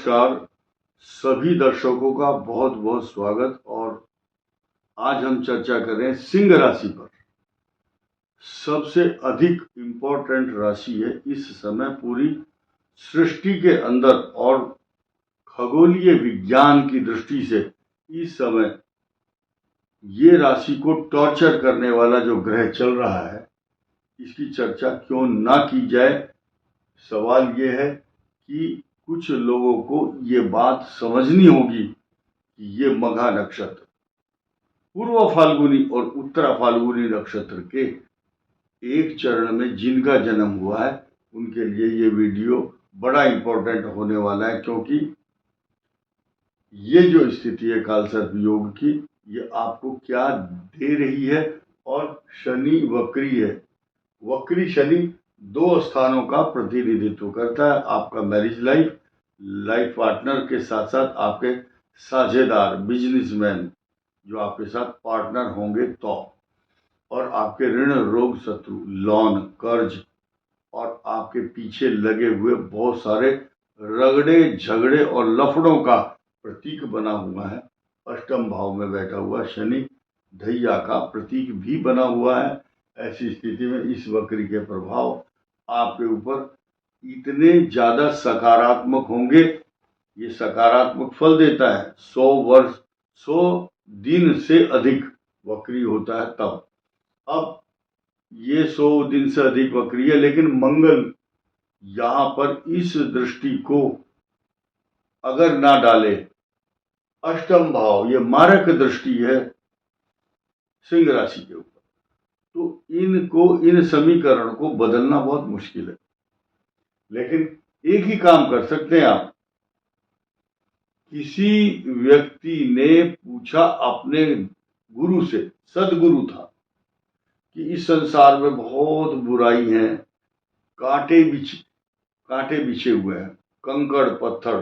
नमस्कार सभी दर्शकों का बहुत बहुत स्वागत। और आज हम चर्चा कर रहे हैं सिंह राशि पर। सबसे अधिक इम्पोर्टेंट राशि है इस समय पूरी सृष्टि के अंदर, और खगोलीय विज्ञान की दृष्टि से इस समय ये राशि को टॉर्चर करने वाला जो ग्रह चल रहा है, इसकी चर्चा क्यों ना की जाए। सवाल ये है कि कुछ लोगों को ये बात समझनी होगी कि ये मघा नक्षत्र, पूर्व फाल्गुनी और उत्तरा फाल्गुनी नक्षत्र के एक चरण में जिनका जन्म हुआ है, उनके लिए ये वीडियो बड़ा इंपॉर्टेंट होने वाला है। क्योंकि ये जो स्थिति है कालसर्प योग की, ये आपको क्या दे रही है। और शनि वक्री है। वक्री शनि दो स्थानों का प्रतिनिधित्व करता है, आपका मैरिज लाइफ, लाइफ पार्टनर के साथ साथ आपके साझेदार, बिजनेसमैन जो आपके साथ पार्टनर होंगे तो, और आपके ऋण, रोग, शत्रु, लोन, कर्ज, और आपके पीछे लगे हुए बहुत सारे रगड़े, झगड़े और लफड़ों का प्रतीक बना हुआ है। अष्टम भाव में बैठा हुआ शनि ढैया का प्रतीक भी बना हुआ है। ऐसी स्थिति में इस वक्री के प्रभाव आपके ऊपर इतने ज्यादा सकारात्मक होंगे, ये सकारात्मक फल देता है। 100 दिन से अधिक वक्री होता है तब। अब ये 100 दिन से अधिक वक्री है, लेकिन मंगल यहां पर इस दृष्टि को अगर ना डाले, अष्टम भाव ये मारक दृष्टि है सिंह राशि के ऊपर, तो इन समीकरण को बदलना बहुत मुश्किल है। लेकिन एक ही काम कर सकते हैं आप। किसी व्यक्ति ने पूछा अपने गुरु से, सदगुरु था, कि इस संसार में बहुत बुराई है, कांटे बिछे हुए हैं, कंकड़ पत्थर,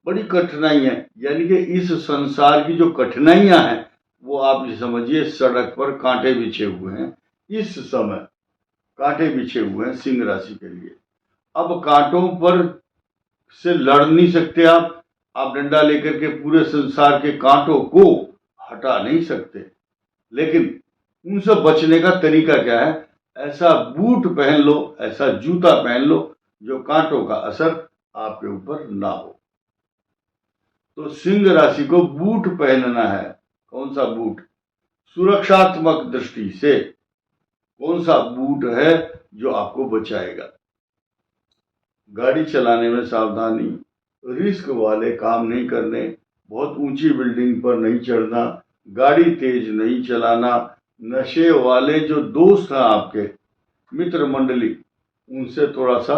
बड़ी कठिनाई है। यानी कि इस संसार की जो कठिनाइयां हैं वो आप ये समझिए सड़क पर कांटे बिछे हुए हैं। इस समय कांटे बिछे हुए हैं सिंह राशि के लिए। अब कांटों पर से लड़ नहीं सकते आप डंडा लेकर के पूरे संसार के कांटों को हटा नहीं सकते, लेकिन उनसे बचने का तरीका क्या है? ऐसा बूट पहन लो, ऐसा जूता पहन लो जो कांटों का असर आपके ऊपर ना हो। तो सिंह राशि को बूट पहनना है। कौन सा बूट? सुरक्षात्मक दृष्टि से कौन सा बूट है जो आपको बचाएगा? गाड़ी चलाने में सावधानी, रिस्क वाले काम नहीं करने, बहुत ऊंची बिल्डिंग पर नहीं चढ़ना, गाड़ी तेज नहीं चलाना, नशे वाले जो दोस्त हैं आपके मित्र मंडली, उनसे थोड़ा सा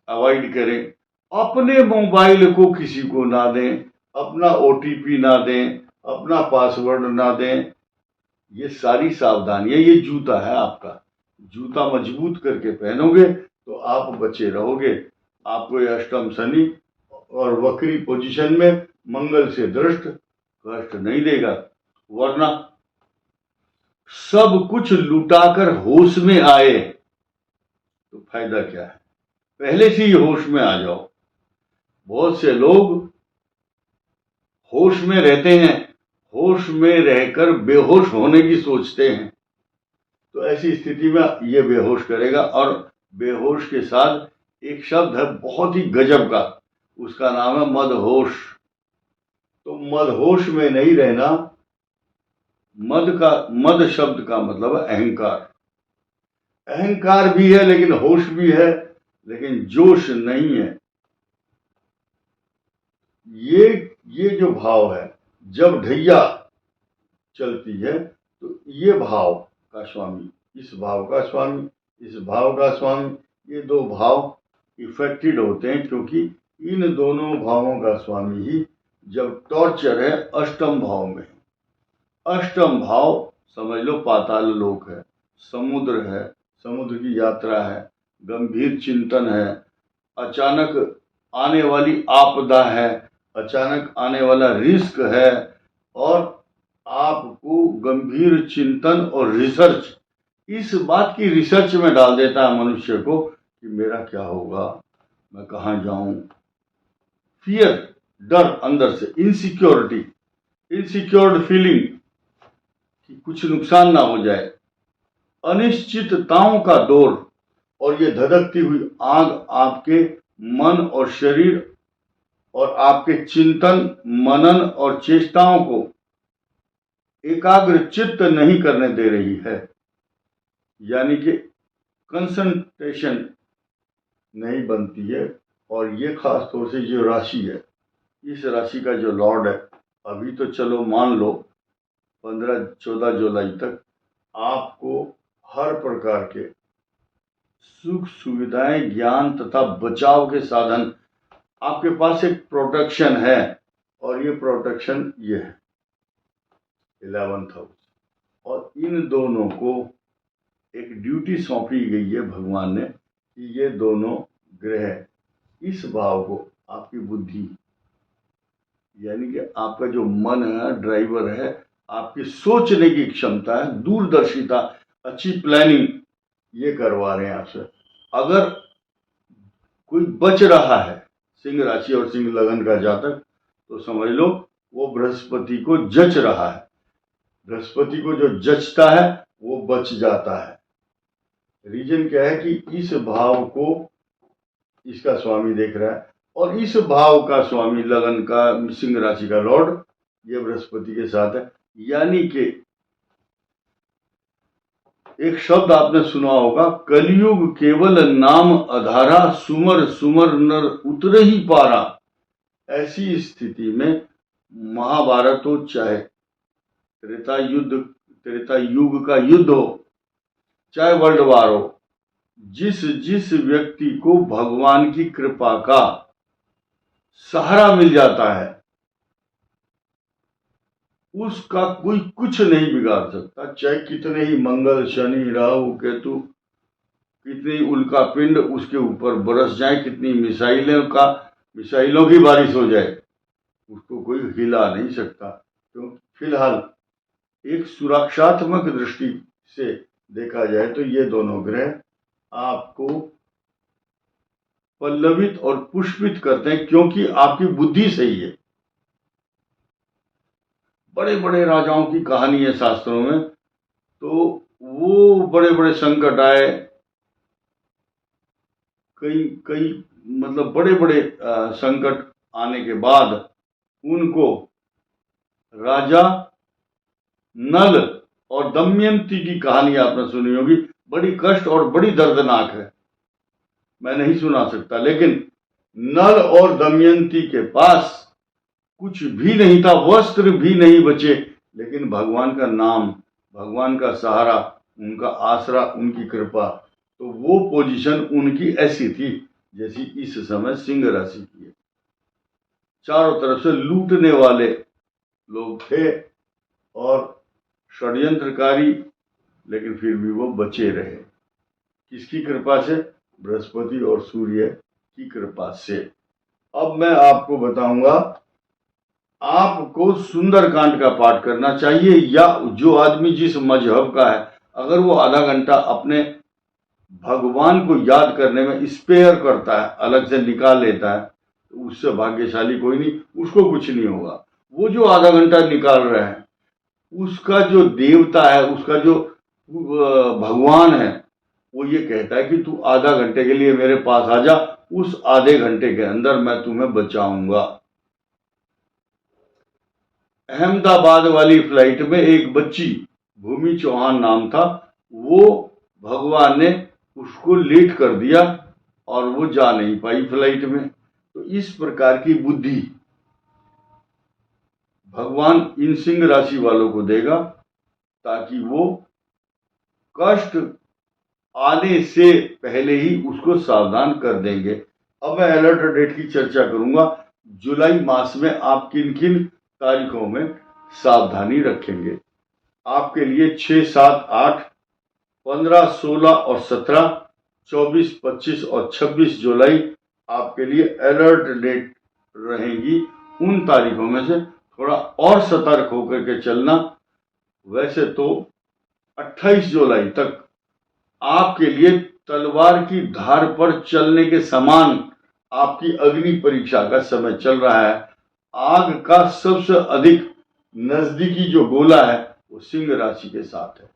अवॉइड करें। अपने मोबाइल को किसी को ना दें, अपना ओटीपी ना दें, अपना पासवर्ड ना दें। ये सारी सावधानियां, ये जूता है आपका। जूता मजबूत करके पहनोगे तो आप बचे रहोगे। आपको ये अष्टम शनि और वक्री पोजीशन में मंगल से दृष्ट कष्ट नहीं देगा। वरना सब कुछ लुटाकर होश में आए तो फायदा क्या है? पहले से ही होश में आ जाओ। बहुत से लोग होश में रहते हैं, होश में रहकर बेहोश होने की सोचते हैं। तो ऐसी स्थिति में ये बेहोश करेगा। और बेहोश के साथ एक शब्द है बहुत ही गजब का, उसका नाम है मदहोश। तो मदहोश में नहीं रहना। मद शब्द का मतलब है अहंकार। अहंकार भी है लेकिन होश भी है, लेकिन जोश नहीं है। ये जो भाव है, जब ढैया चलती है तो ये भाव का स्वामी, इस भाव का स्वामी, इस भाव का स्वामी, ये दो भाव इफेक्टेड होते हैं। क्योंकि इन दोनों भावों का स्वामी ही जब टॉर्चर है अष्टम भाव में। अष्टम भाव समझ लो पाताल लोक है, समुद्र है, समुद्र की यात्रा है, गंभीर चिंतन है, अचानक आने वाली आपदा है, अचानक आने वाला रिस्क है, और आपको गंभीर चिंतन और रिसर्च, इस बात की रिसर्च में डाल देता है मनुष्य को कि मेरा क्या होगा, मैं कहाँ जाऊं, फियर, डर अंदर से, इनसिक्योरिटी, इनसिक्योर्ड फीलिंग कि कुछ नुकसान ना हो जाए, अनिश्चितताओं का दौर, और ये धधकती हुई आग आपके मन और शरीर और आपके चिंतन, मनन और चेष्टाओं को एकाग्रचित्त नहीं करने दे रही है, यानी कि कंसंट्रेशन नहीं बनती है। और ये खास तौर से जो राशि है, इस राशि का जो लॉर्ड है, अभी तो चलो मान लो 15-14 जुलाई तक आपको हर प्रकार के सुख सुविधाएं, ज्ञान तथा बचाव के साधन, आपके पास एक प्रोटेक्शन है, और ये प्रोटेक्शन ये है 11th हाउस। और इन दोनों को एक ड्यूटी सौंपी गई है भगवान ने कि ये दोनों ग्रह इस भाव को, आपकी बुद्धि यानी कि आपका जो मन है, ड्राइवर है, आपकी सोचने की क्षमता है, दूरदर्शिता, अच्छी प्लानिंग, ये करवा रहे हैं आपसे। अगर कोई बच रहा है सिंह राशि और सिंह लगन का जातक, तो समझ लो वो बृहस्पति को जच रहा है। बृहस्पति को जो जचता है वो बच जाता है। रीजन क्या है कि इस भाव को इसका स्वामी देख रहा है, और इस भाव का स्वामी लगन का, सिंह राशि का लॉर्ड, ये बृहस्पति के साथ है। यानी कि एक शब्द आपने सुना होगा, कलयुग केवल नाम अधारा, सुमर सुमर नर उतरे ही पारा। ऐसी स्थिति में महाभारत हो, चाहे त्रेता युग का युद्ध हो, चाहे वर्ल्ड वार हो, जिस जिस व्यक्ति को भगवान की कृपा का सहारा मिल जाता है, उसका कोई कुछ नहीं बिगाड़ सकता। चाहे कितने ही मंगल, शनि, राहु, केतु, कितनी उल्का पिंड उसके ऊपर बरस जाए, कितनी मिसाइलों की बारिश हो जाए, उसको कोई हिला नहीं सकता। क्योंकि फिलहाल एक सुरक्षात्मक दृष्टि से देखा जाए तो ये दोनों ग्रह आपको पल्लवित और पुष्पित करते हैं, क्योंकि आपकी बुद्धि सही है। बड़े बड़े राजाओं की कहानी है शास्त्रों में, तो वो बड़े बड़े संकट आए, कई मतलब बड़े बड़े संकट आने के बाद उनको राजा नल और दमयंती की कहानी आपने सुनी होगी, बड़ी कष्ट और बड़ी दर्दनाक है, मैं नहीं सुना सकता। लेकिन नल और दमयंती के पास कुछ भी नहीं था, वस्त्र भी नहीं बचे, लेकिन भगवान का नाम, भगवान का सहारा, उनका आसरा, उनकी कृपा, तो वो पोजीशन उनकी ऐसी थी जैसी इस समय सिंह राशि की है। चारों तरफ से लूटने वाले लोग थे और षड्यंत्रकारी, लेकिन फिर भी वो बचे रहे। किसकी कृपा से? बृहस्पति और सूर्य की कृपा से। अब मैं आपको बताऊंगा, आपको सुंदरकांड का पाठ करना चाहिए, या जो आदमी जिस मजहब का है, अगर वो आधा घंटा अपने भगवान को याद करने में स्पेयर करता है, अलग से निकाल लेता है, तो उससे भाग्यशाली कोई नहीं, उसको कुछ नहीं होगा। वो जो आधा घंटा निकाल रहे हैं, उसका जो देवता है, उसका जो भगवान है, वो ये कहता है कि तू आधा घंटे के लिए मेरे पास आ जा, उस आधे घंटे के अंदर मैं तुम्हें बचाऊंगा। अहमदाबाद वाली फ्लाइट में एक बच्ची, भूमि चौहान नाम था, वो भगवान ने उसको लेट कर दिया और वो जा नहीं पाई फ्लाइट में। तो इस प्रकार की बुद्धि भगवान इन सिंह राशि वालों को देगा, ताकि वो कष्ट आने से पहले ही उसको सावधान कर देंगे। अब मैं अलर्ट डेट की चर्चा करूंगा। जुलाई मास में आप किन किन तारीखों में सावधानी रखेंगे। आपके लिए 6, 7, 8, 15, 16 और 17, 24, 25 और 26 जुलाई आपके लिए अलर्ट डेट रहेंगी। उन तारीखों में से थोड़ा और सतर्क होकर के चलना। वैसे तो 28 जुलाई तक आपके लिए तलवार की धार पर चलने के समान आपकी अग्नि परीक्षा का समय चल रहा है। आग का सबसे अधिक नजदीकी जो गोला है वो सिंह राशि के साथ है,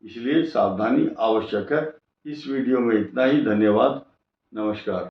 इसलिए सावधानी आवश्यक है। इस वीडियो में इतना ही। धन्यवाद। नमस्कार।